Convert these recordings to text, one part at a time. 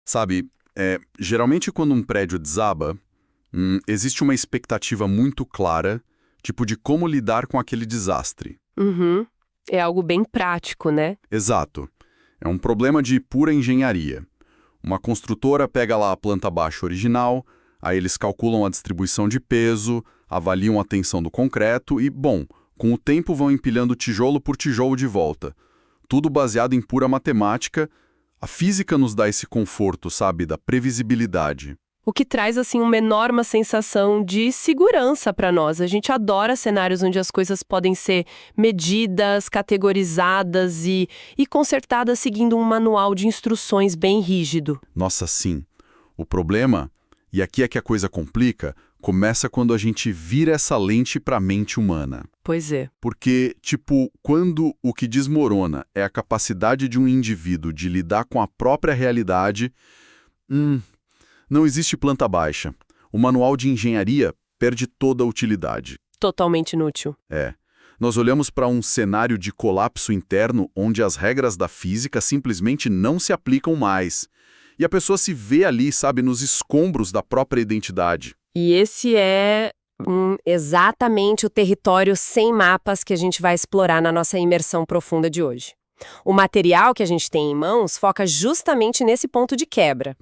Sabe, geralmente quando um prédio desaba, existe uma expectativa muito clara, tipo de como lidar com aquele desastre. Uhum. É algo bem prático, né? Exato. É um problema de pura engenharia. Uma construtora pega lá a planta baixa original, aí eles calculam a distribuição de peso, avaliam a tensão do concreto e, bom, com o tempo vão empilhando tijolo por tijolo de volta. Tudo baseado em pura matemática. A física nos dá esse conforto, sabe, da previsibilidade. O que traz, assim, uma enorme sensação de segurança para nós. A gente adora cenários onde as coisas podem ser medidas, categorizadas e consertadas seguindo um manual de instruções bem rígido. Nossa, sim. O problema, e aqui é que a coisa complica, começa quando a gente vira essa lente para a mente humana. Pois é. Porque, tipo, quando o que desmorona é a capacidade de um indivíduo de lidar com a própria realidade, não existe planta baixa. O manual de engenharia perde toda a utilidade. Totalmente inútil. É. Nós olhamos para um cenário de colapso interno onde as regras da física simplesmente não se aplicam mais. E a pessoa se vê ali, sabe, nos escombros da própria identidade. E esse é exatamente o território sem mapas que a gente vai explorar na nossa imersão profunda de hoje. O material que a gente tem em mãos foca justamente nesse ponto de quebra.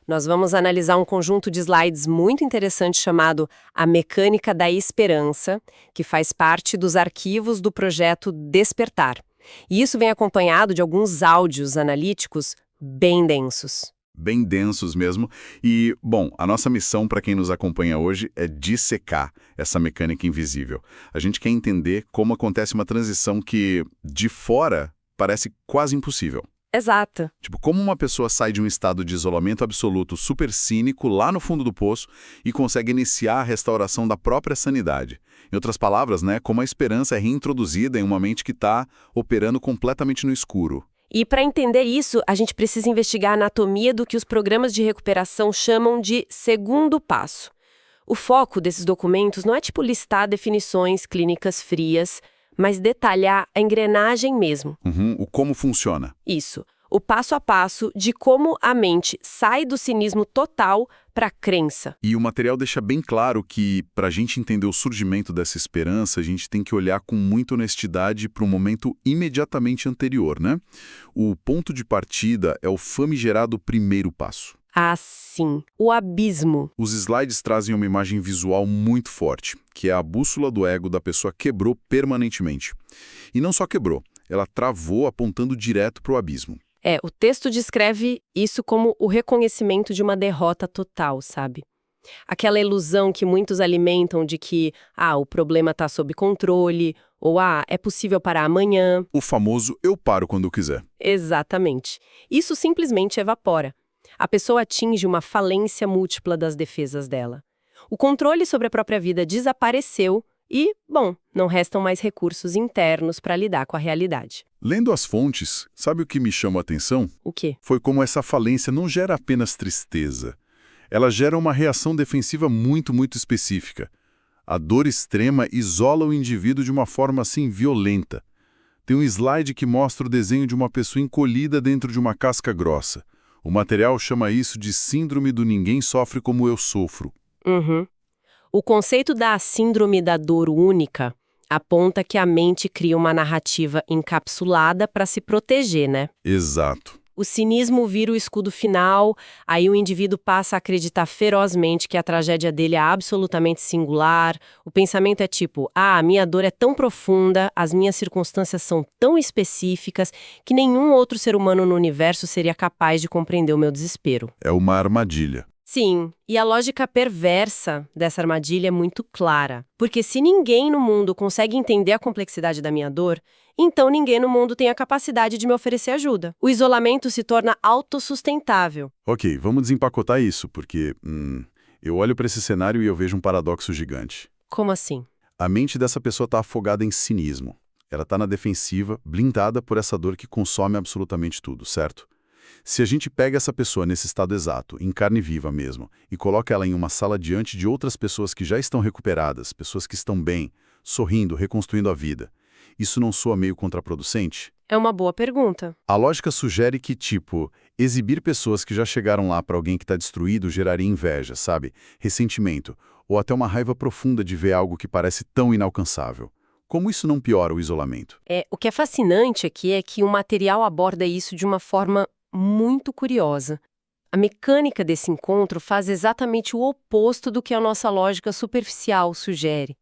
Nós vamos analisar um conjunto de slides muito interessante chamado A Mecânica da Esperança, que faz parte dos arquivos do projeto Despertar. E isso vem acompanhado de alguns áudios analíticos bem densos. Bem densos mesmo. E, bom, a nossa missão para quem nos acompanha hoje é dissecar essa mecânica invisível. A gente quer entender como acontece uma transição que, de fora, parece quase impossível. Exato. Tipo, como uma pessoa sai de um estado de isolamento absoluto super cínico lá no fundo do poço e consegue iniciar a restauração da própria sanidade. Em outras palavras, né, como a esperança é reintroduzida em uma mente que está operando completamente no escuro. E para entender isso, a gente precisa investigar a anatomia do que os programas de recuperação chamam de segundo passo. O foco desses documentos não é tipo listar definições clínicas frias, mas detalhar a engrenagem mesmo. O como funciona. Isso. O passo a passo de como a mente sai do cinismo total para a crença. E o material deixa bem claro que, para a gente entender o surgimento dessa esperança, a gente tem que olhar com muita honestidade para o momento imediatamente anterior, né? O ponto de partida é o famigerado primeiro passo. Ah, sim. O abismo. Os slides trazem uma imagem visual muito forte, que é a bússola do ego da pessoa quebrou permanentemente. E não só quebrou, ela travou apontando direto para o abismo. O texto descreve isso como o reconhecimento de uma derrota total, sabe? Aquela ilusão que muitos alimentam de que, o problema está sob controle, ou é possível parar amanhã. O famoso eu paro quando eu quiser. Exatamente. Isso simplesmente evapora. A pessoa atinge uma falência múltipla das defesas dela. O controle sobre a própria vida desapareceu e, bom, não restam mais recursos internos para lidar com a realidade. Lendo as fontes, sabe o que me chamou a atenção? O quê? Foi como essa falência não gera apenas tristeza. Ela gera uma reação defensiva muito específica. A dor extrema isola o indivíduo de uma forma assim violenta. Tem um slide que mostra o desenho de uma pessoa encolhida dentro de uma casca grossa. O material chama isso de síndrome do ninguém sofre como eu sofro. O conceito da síndrome da dor única aponta que a mente cria uma narrativa encapsulada para se proteger, né? Exato. O cinismo vira o escudo final, aí o indivíduo passa a acreditar ferozmente que a tragédia dele é absolutamente singular. O pensamento é tipo, a minha dor é tão profunda, as minhas circunstâncias são tão específicas, que nenhum outro ser humano no universo seria capaz de compreender o meu desespero. É uma armadilha. Sim, e a lógica perversa dessa armadilha é muito clara. Porque se ninguém no mundo consegue entender a complexidade da minha dor, então ninguém no mundo tem a capacidade de me oferecer ajuda. O isolamento se torna autossustentável. Ok, vamos desempacotar isso, porque eu olho para esse cenário e eu vejo um paradoxo gigante. Como assim? A mente dessa pessoa está afogada em cinismo. Ela está na defensiva, blindada por essa dor que consome absolutamente tudo, certo? Se a gente pega essa pessoa nesse estado exato, em carne viva mesmo, e coloca ela em uma sala diante de outras pessoas que já estão recuperadas, pessoas que estão bem, sorrindo, reconstruindo a vida, isso não soa meio contraproducente? É uma boa pergunta. A lógica sugere que, tipo, exibir pessoas que já chegaram lá para alguém que está destruído geraria inveja, sabe? Ressentimento, ou até uma raiva profunda de ver algo que parece tão inalcançável. Como isso não piora o isolamento? O que é fascinante aqui é que o material aborda isso de uma forma muito curiosa. A mecânica desse encontro faz exatamente o oposto do que a nossa lógica superficial sugere,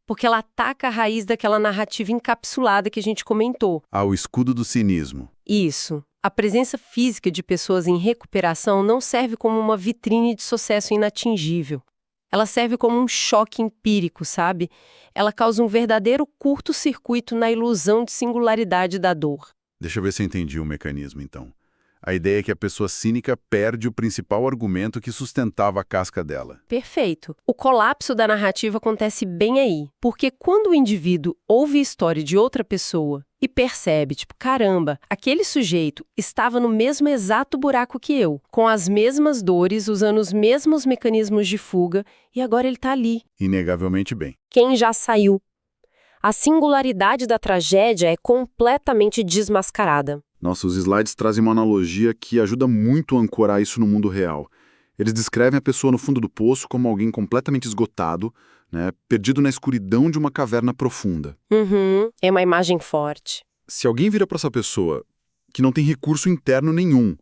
porque ela ataca a raiz daquela narrativa encapsulada que a gente comentou. Ah, o escudo do cinismo. Isso. A presença física de pessoas em recuperação não serve como uma vitrine de sucesso inatingível. Ela serve como um choque empírico, sabe? Ela causa um verdadeiro curto-circuito na ilusão de singularidade da dor. Deixa eu ver se eu entendi o mecanismo, então. A ideia é que a pessoa cínica perde o principal argumento que sustentava a casca dela. Perfeito. O colapso da narrativa acontece bem aí, porque quando o indivíduo ouve a história de outra pessoa e percebe, tipo, caramba, aquele sujeito estava no mesmo exato buraco que eu, com as mesmas dores, usando os mesmos mecanismos de fuga, e agora ele tá ali. Inegavelmente bem. Quem já saiu? A singularidade da tragédia é completamente desmascarada. Nossa, os slides trazem uma analogia que ajuda muito a ancorar isso no mundo real. Eles descrevem a pessoa no fundo do poço como alguém completamente esgotado, né, perdido na escuridão de uma caverna profunda. É uma imagem forte. Se alguém vira para essa pessoa que não tem recurso interno nenhum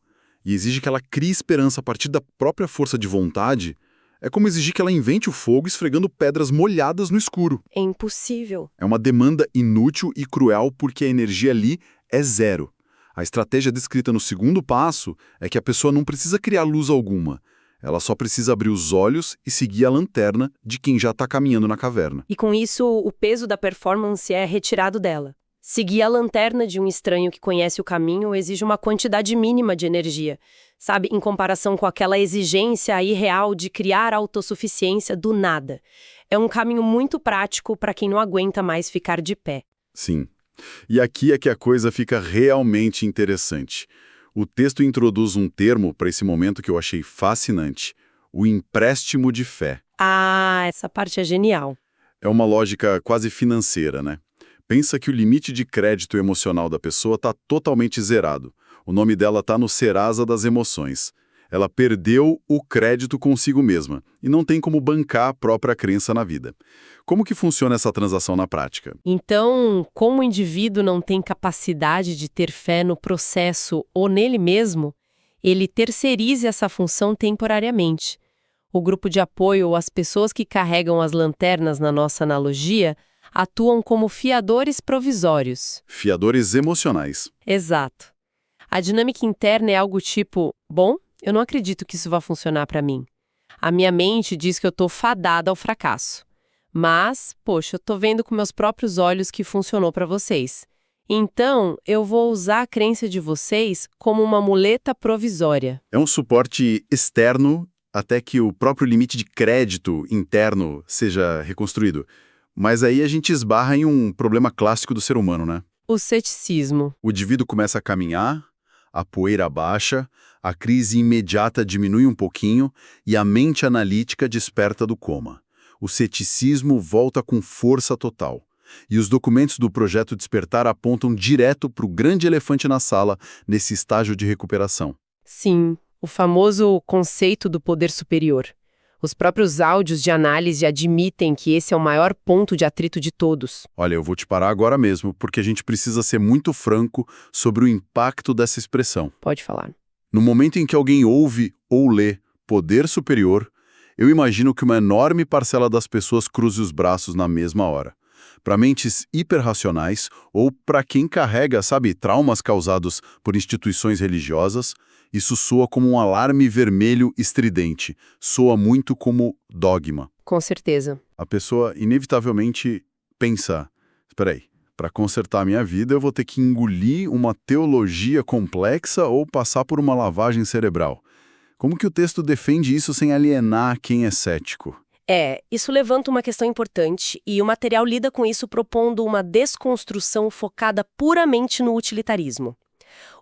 e exige que ela crie esperança a partir da própria força de vontade, é como exigir que ela invente o fogo esfregando pedras molhadas no escuro. É impossível. É uma demanda inútil e cruel porque a energia ali é zero. A estratégia descrita no segundo passo é que a pessoa não precisa criar luz alguma. Ela só precisa abrir os olhos e seguir a lanterna de quem já está caminhando na caverna. E com isso, o peso da performance é retirado dela. Seguir a lanterna de um estranho que conhece o caminho exige uma quantidade mínima de energia, sabe, em comparação com aquela exigência irreal de criar autossuficiência do nada. É um caminho muito prático para quem não aguenta mais ficar de pé. Sim. E aqui é que a coisa fica realmente interessante. O texto introduz um termo para esse momento que eu achei fascinante: o empréstimo de fé. Ah, essa parte é genial. É uma lógica quase financeira, né? Pensa que o limite de crédito emocional da pessoa está totalmente zerado. O nome dela está no Serasa das emoções. Ela perdeu o crédito consigo mesma e não tem como bancar a própria crença na vida. Como que funciona essa transação na prática? Então, como o indivíduo não tem capacidade de ter fé no processo ou nele mesmo, ele terceiriza essa função temporariamente. O grupo de apoio ou as pessoas que carregam as lanternas na nossa analogia atuam como fiadores provisórios. Fiadores emocionais. Exato. A dinâmica interna é algo tipo, bom, eu não acredito que isso vá funcionar para mim. A minha mente diz que eu estou fadada ao fracasso. Mas, poxa, eu estou vendo com meus próprios olhos que funcionou para vocês. Então, eu vou usar a crença de vocês como uma muleta provisória. É um suporte externo até que o próprio limite de crédito interno seja reconstruído. Mas aí a gente esbarra em um problema clássico do ser humano, né? O ceticismo. O indivíduo começa a caminhar, a poeira baixa, a crise imediata diminui um pouquinho e a mente analítica desperta do coma. O ceticismo volta com força total. E os documentos do Projeto Despertar apontam direto para o grande elefante na sala nesse estágio de recuperação. Sim, o famoso conceito do poder superior. Os próprios áudios de análise admitem que esse é o maior ponto de atrito de todos. Olha, eu vou te parar agora mesmo, porque a gente precisa ser muito franco sobre o impacto dessa expressão. Pode falar. No momento em que alguém ouve ou lê poder superior, eu imagino que uma enorme parcela das pessoas cruze os braços na mesma hora. Para mentes hiperracionais ou para quem carrega, sabe, traumas causados por instituições religiosas, isso soa como um alarme vermelho estridente, soa muito como dogma. Com certeza. A pessoa inevitavelmente pensa, espera aí, para consertar a minha vida eu vou ter que engolir uma teologia complexa ou passar por uma lavagem cerebral. Como que o texto defende isso sem alienar quem é cético? Isso levanta uma questão importante e o material lida com isso propondo uma desconstrução focada puramente no utilitarismo.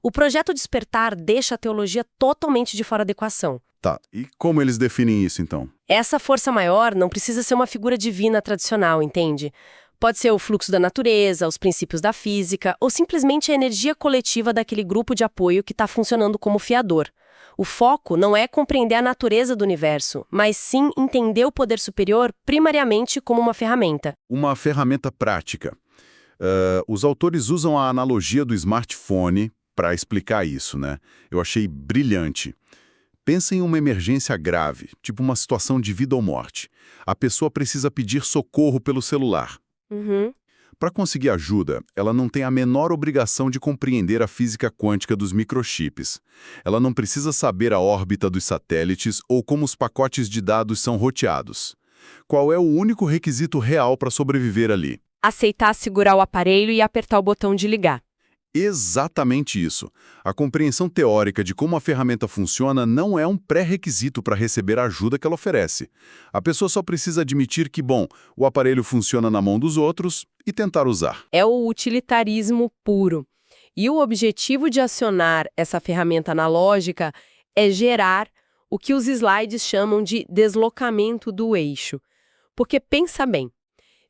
O Projeto Despertar deixa a teologia totalmente de fora da equação. Tá, e como eles definem isso então? Essa força maior não precisa ser uma figura divina tradicional, entende? Pode ser o fluxo da natureza, os princípios da física, ou simplesmente a energia coletiva daquele grupo de apoio que está funcionando como fiador. O foco não é compreender a natureza do universo, mas sim entender o poder superior primariamente como uma ferramenta. Uma ferramenta prática. Os autores usam a analogia do smartphone para explicar isso, né? Eu achei brilhante. Pensa em uma emergência grave, tipo uma situação de vida ou morte. A pessoa precisa pedir socorro pelo celular. Uhum. Para conseguir ajuda, ela não tem a menor obrigação de compreender a física quântica dos microchips. Ela não precisa saber a órbita dos satélites ou como os pacotes de dados são roteados. Qual é o único requisito real para sobreviver ali? Aceitar segurar o aparelho e apertar o botão de ligar. Exatamente isso. A compreensão teórica de como a ferramenta funciona não é um pré-requisito para receber a ajuda que ela oferece. A pessoa só precisa admitir que, bom, o aparelho funciona na mão dos outros e tentar usar. É o utilitarismo puro. E o objetivo de acionar essa ferramenta analógica é gerar o que os slides chamam de deslocamento do eixo. Porque pensa bem,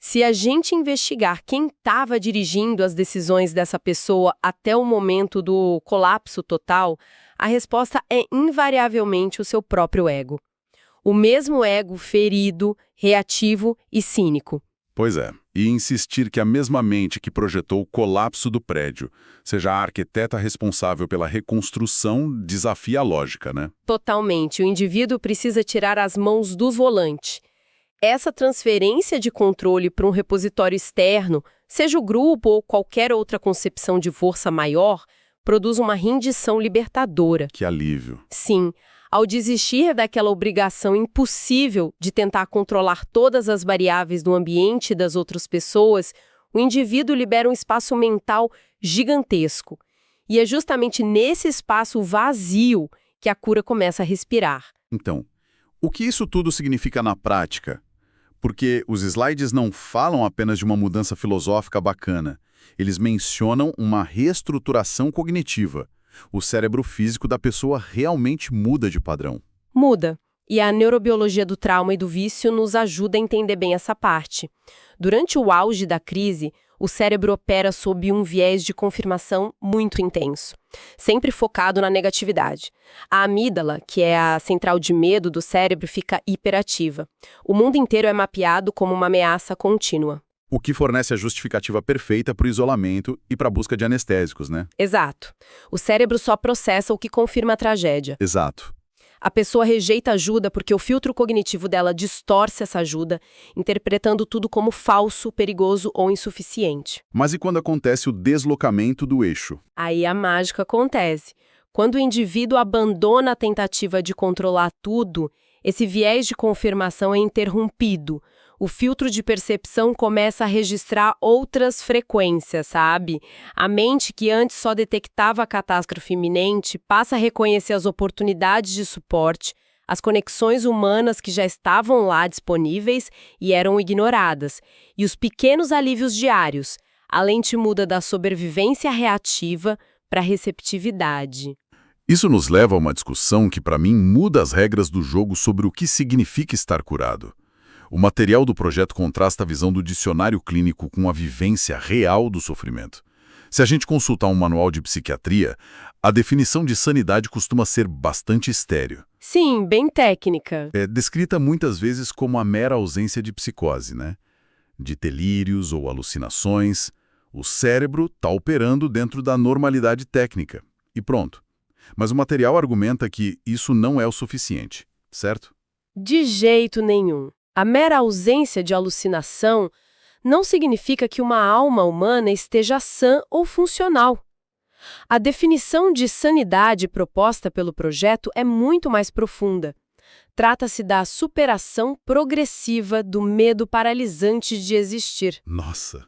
se a gente investigar quem estava dirigindo as decisões dessa pessoa até o momento do colapso total, a resposta é invariavelmente o seu próprio ego. O mesmo ego ferido, reativo e cínico. Pois é, e insistir que a mesma mente que projetou o colapso do prédio seja a arquiteta responsável pela reconstrução desafia a lógica, né? Totalmente. O indivíduo precisa tirar as mãos do volante. Essa transferência de controle para um repositório externo, seja o grupo ou qualquer outra concepção de força maior, produz uma rendição libertadora. Que alívio. Sim, ao desistir daquela obrigação impossível de tentar controlar todas as variáveis do ambiente e das outras pessoas, o indivíduo libera um espaço mental gigantesco. E é justamente nesse espaço vazio que a cura começa a respirar. Então, o que isso tudo significa na prática? Porque os slides não falam apenas de uma mudança filosófica bacana. Eles mencionam uma reestruturação cognitiva. O cérebro físico da pessoa realmente muda de padrão. Muda. E a neurobiologia do trauma e do vício nos ajuda a entender bem essa parte. Durante o auge da crise, o cérebro opera sob um viés de confirmação muito intenso, sempre focado na negatividade. A amígdala, que é a central de medo do cérebro, fica hiperativa. O mundo inteiro é mapeado como uma ameaça contínua. O que fornece a justificativa perfeita para o isolamento e para a busca de anestésicos, né? Exato. O cérebro só processa o que confirma a tragédia. Exato. A pessoa rejeita ajuda porque o filtro cognitivo dela distorce essa ajuda, interpretando tudo como falso, perigoso ou insuficiente. Mas e quando acontece o deslocamento do eixo? Aí a mágica acontece. Quando o indivíduo abandona a tentativa de controlar tudo, esse viés de confirmação é interrompido. O filtro de percepção começa a registrar outras frequências, sabe? A mente, que antes só detectava a catástrofe iminente, passa a reconhecer as oportunidades de suporte, as conexões humanas que já estavam lá disponíveis e eram ignoradas, e os pequenos alívios diários. A lente muda da sobrevivência reativa para a receptividade. Isso nos leva a uma discussão que, para mim, muda as regras do jogo sobre o que significa estar curado. O material do projeto contrasta a visão do dicionário clínico com a vivência real do sofrimento. Se a gente consultar um manual de psiquiatria, a definição de sanidade costuma ser bastante estéril. Sim, bem técnica. É descrita muitas vezes como a mera ausência de psicose, né? De delírios ou alucinações. O cérebro está operando dentro da normalidade técnica. E pronto. Mas o material argumenta que isso não é o suficiente, certo? De jeito nenhum. A mera ausência de alucinação não significa que uma alma humana esteja sã ou funcional. A definição de sanidade proposta pelo projeto é muito mais profunda. Trata-se da superação progressiva do medo paralisante de existir. Nossa,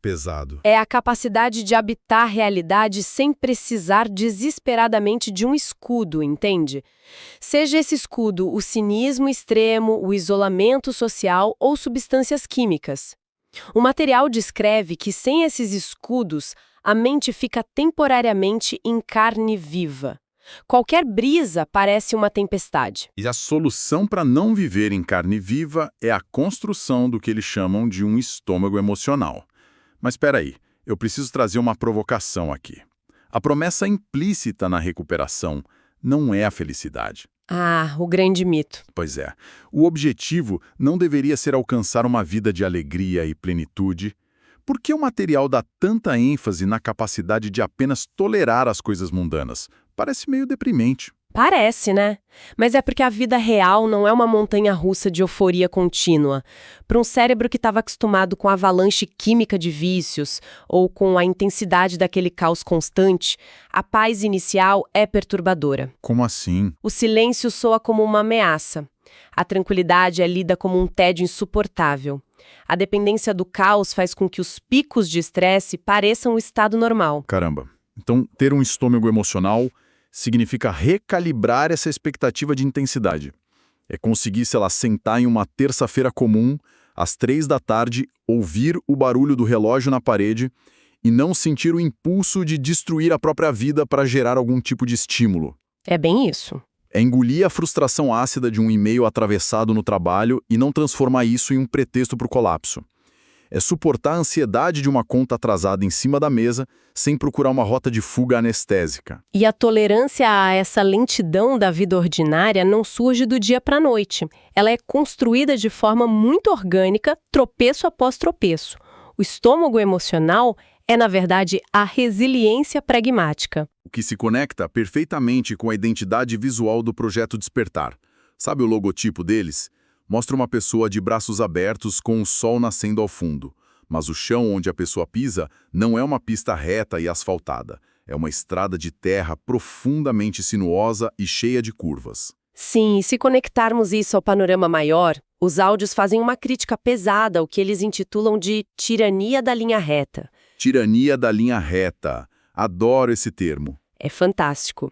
pesado. É a capacidade de habitar a realidade sem precisar desesperadamente de um escudo, entende? Seja esse escudo o cinismo extremo, o isolamento social ou substâncias químicas. O material descreve que sem esses escudos, a mente fica temporariamente em carne viva. Qualquer brisa parece uma tempestade. E a solução para não viver em carne viva é a construção do que eles chamam de um estômago emocional. Mas espera aí, eu preciso trazer uma provocação aqui. A promessa implícita na recuperação não é a felicidade. Ah, o grande mito. Pois é, o objetivo não deveria ser alcançar uma vida de alegria e plenitude. Por que o material dá tanta ênfase na capacidade de apenas tolerar as coisas mundanas? Parece meio deprimente. Parece, né? Mas é porque a vida real não é uma montanha-russa de euforia contínua. Para um cérebro que estava acostumado com a avalanche química de vícios ou com a intensidade daquele caos constante, a paz inicial é perturbadora. Como assim? O silêncio soa como uma ameaça. A tranquilidade é lida como um tédio insuportável. A dependência do caos faz com que os picos de estresse pareçam o estado normal. Caramba. Então, ter um estômago emocional significa recalibrar essa expectativa de intensidade. É conseguir, sei lá, sentar em uma terça-feira comum, às 3 da tarde, ouvir o barulho do relógio na parede e não sentir o impulso de destruir a própria vida para gerar algum tipo de estímulo. É bem isso. É engolir a frustração ácida de um e-mail atravessado no trabalho e não transformar isso em um pretexto para o colapso. É suportar a ansiedade de uma conta atrasada em cima da mesa sem procurar uma rota de fuga anestésica. E a tolerância a essa lentidão da vida ordinária não surge do dia para a noite. Ela é construída de forma muito orgânica, tropeço após tropeço. O estômago emocional é, na verdade, a resiliência pragmática. O que se conecta perfeitamente com a identidade visual do Projeto Despertar. Sabe o logotipo deles? Mostra uma pessoa de braços abertos com o sol nascendo ao fundo. Mas o chão onde a pessoa pisa não é uma pista reta e asfaltada. É uma estrada de terra profundamente sinuosa e cheia de curvas. Sim, e se conectarmos isso ao panorama maior, os áudios fazem uma crítica pesada ao que eles intitulam de tirania da linha reta. Tirania da linha reta. Adoro esse termo. É fantástico.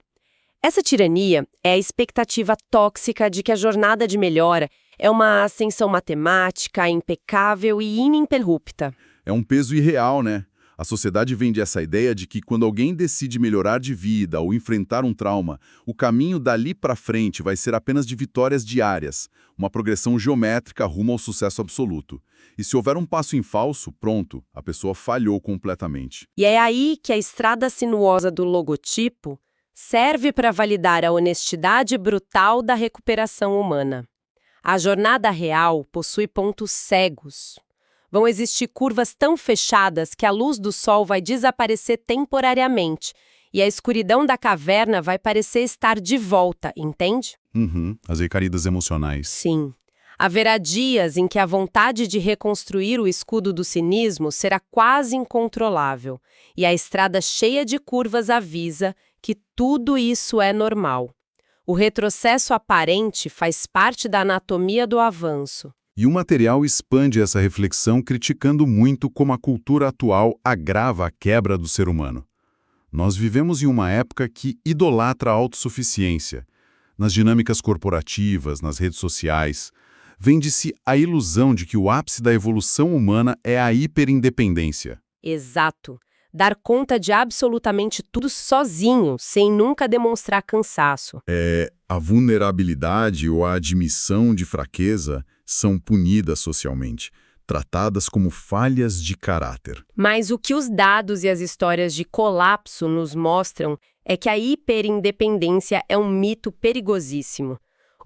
Essa tirania é a expectativa tóxica de que a jornada de melhora é uma ascensão matemática, impecável e ininterrupta. É um peso irreal, né? A sociedade vende essa ideia de que quando alguém decide melhorar de vida ou enfrentar um trauma, o caminho dali para frente vai ser apenas de vitórias diárias, uma progressão geométrica rumo ao sucesso absoluto. E se houver um passo em falso, pronto, a pessoa falhou completamente. E é aí que a estrada sinuosa do logotipo serve para validar a honestidade brutal da recuperação humana. A jornada real possui pontos cegos. Vão existir curvas tão fechadas que a luz do sol vai desaparecer temporariamente e a escuridão da caverna vai parecer estar de volta, entende? As recaídas emocionais. Sim. Haverá dias em que a vontade de reconstruir o escudo do cinismo será quase incontrolável e a estrada cheia de curvas avisa que tudo isso é normal. O retrocesso aparente faz parte da anatomia do avanço. E o material expande essa reflexão criticando muito como a cultura atual agrava a quebra do ser humano. Nós vivemos em uma época que idolatra a autossuficiência. Nas dinâmicas corporativas, nas redes sociais, vende-se a ilusão de que o ápice da evolução humana é a hiperindependência. Exato. Dar conta de absolutamente tudo sozinho, sem nunca demonstrar cansaço. A vulnerabilidade ou a admissão de fraqueza são punidas socialmente, tratadas como falhas de caráter. Mas o que os dados e as histórias de colapso nos mostram é que a hiperindependência é um mito perigosíssimo.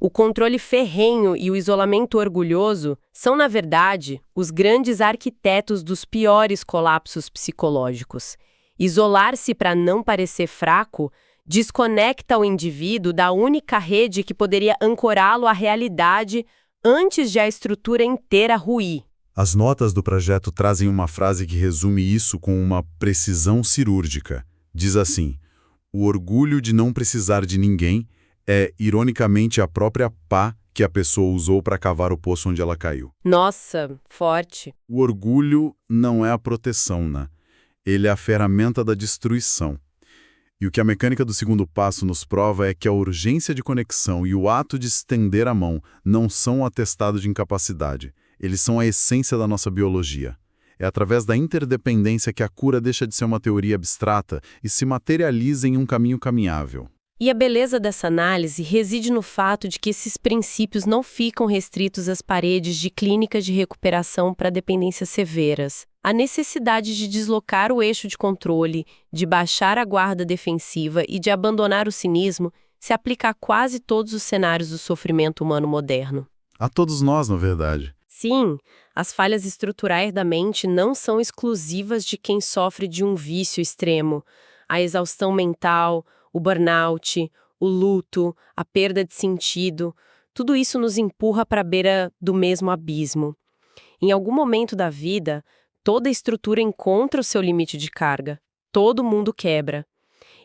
O controle ferrenho e o isolamento orgulhoso são, na verdade, os grandes arquitetos dos piores colapsos psicológicos. Isolar-se para não parecer fraco desconecta o indivíduo da única rede que poderia ancorá-lo à realidade antes de a estrutura inteira ruir. As notas do projeto trazem uma frase que resume isso com uma precisão cirúrgica. Diz assim: o orgulho de não precisar de ninguém é, ironicamente, a própria pá que a pessoa usou para cavar o poço onde ela caiu. Nossa, forte. O orgulho não é a proteção, né? Ele é a ferramenta da destruição. E o que a mecânica do segundo passo nos prova é que a urgência de conexão e o ato de estender a mão não são um atestado de incapacidade. Eles são a essência da nossa biologia. É através da interdependência que a cura deixa de ser uma teoria abstrata e se materializa em um caminho caminhável. E a beleza dessa análise reside no fato de que esses princípios não ficam restritos às paredes de clínicas de recuperação para dependências severas. A necessidade de deslocar o eixo de controle, de baixar a guarda defensiva e de abandonar o cinismo se aplica a quase todos os cenários do sofrimento humano moderno. A todos nós, na verdade. Sim, as falhas estruturais da mente não são exclusivas de quem sofre de um vício extremo. A exaustão mental, o burnout, o luto, a perda de sentido, tudo isso nos empurra para a beira do mesmo abismo. Em algum momento da vida, toda estrutura encontra o seu limite de carga. Todo mundo quebra.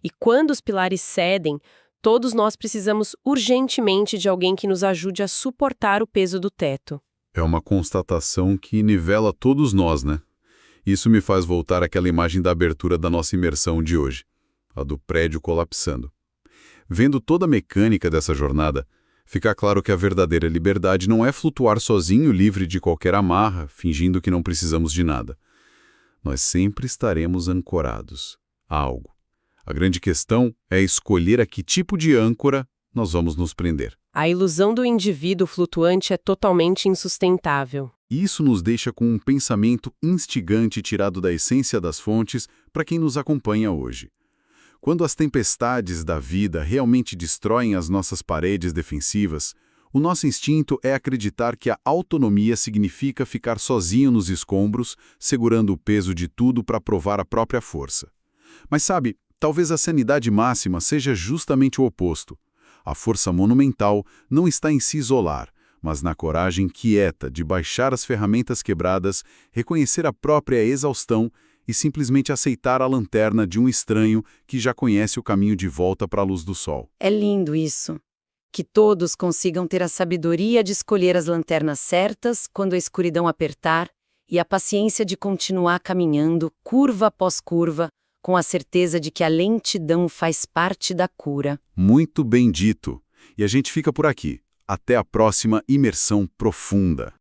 E quando os pilares cedem, todos nós precisamos urgentemente de alguém que nos ajude a suportar o peso do teto. É uma constatação que nivela todos nós, né? Isso me faz voltar àquela imagem da abertura da nossa imersão de hoje, a do prédio colapsando. Vendo toda a mecânica dessa jornada, fica claro que a verdadeira liberdade não é flutuar sozinho, livre de qualquer amarra, fingindo que não precisamos de nada. Nós sempre estaremos ancorados a algo. A grande questão é escolher a que tipo de âncora nós vamos nos prender. A ilusão do indivíduo flutuante é totalmente insustentável. Isso nos deixa com um pensamento instigante tirado da essência das fontes para quem nos acompanha hoje. Quando as tempestades da vida realmente destroem as nossas paredes defensivas, o nosso instinto é acreditar que a autonomia significa ficar sozinho nos escombros, segurando o peso de tudo para provar a própria força. Mas sabe, talvez a sanidade máxima seja justamente o oposto. A força monumental não está em se isolar, mas na coragem quieta de baixar as ferramentas quebradas, reconhecer a própria exaustão e simplesmente aceitar a lanterna de um estranho que já conhece o caminho de volta para a luz do sol. É lindo isso. Que todos consigam ter a sabedoria de escolher as lanternas certas quando a escuridão apertar e a paciência de continuar caminhando, curva após curva, com a certeza de que a lentidão faz parte da cura. Muito bem dito. E a gente fica por aqui. Até a próxima imersão profunda.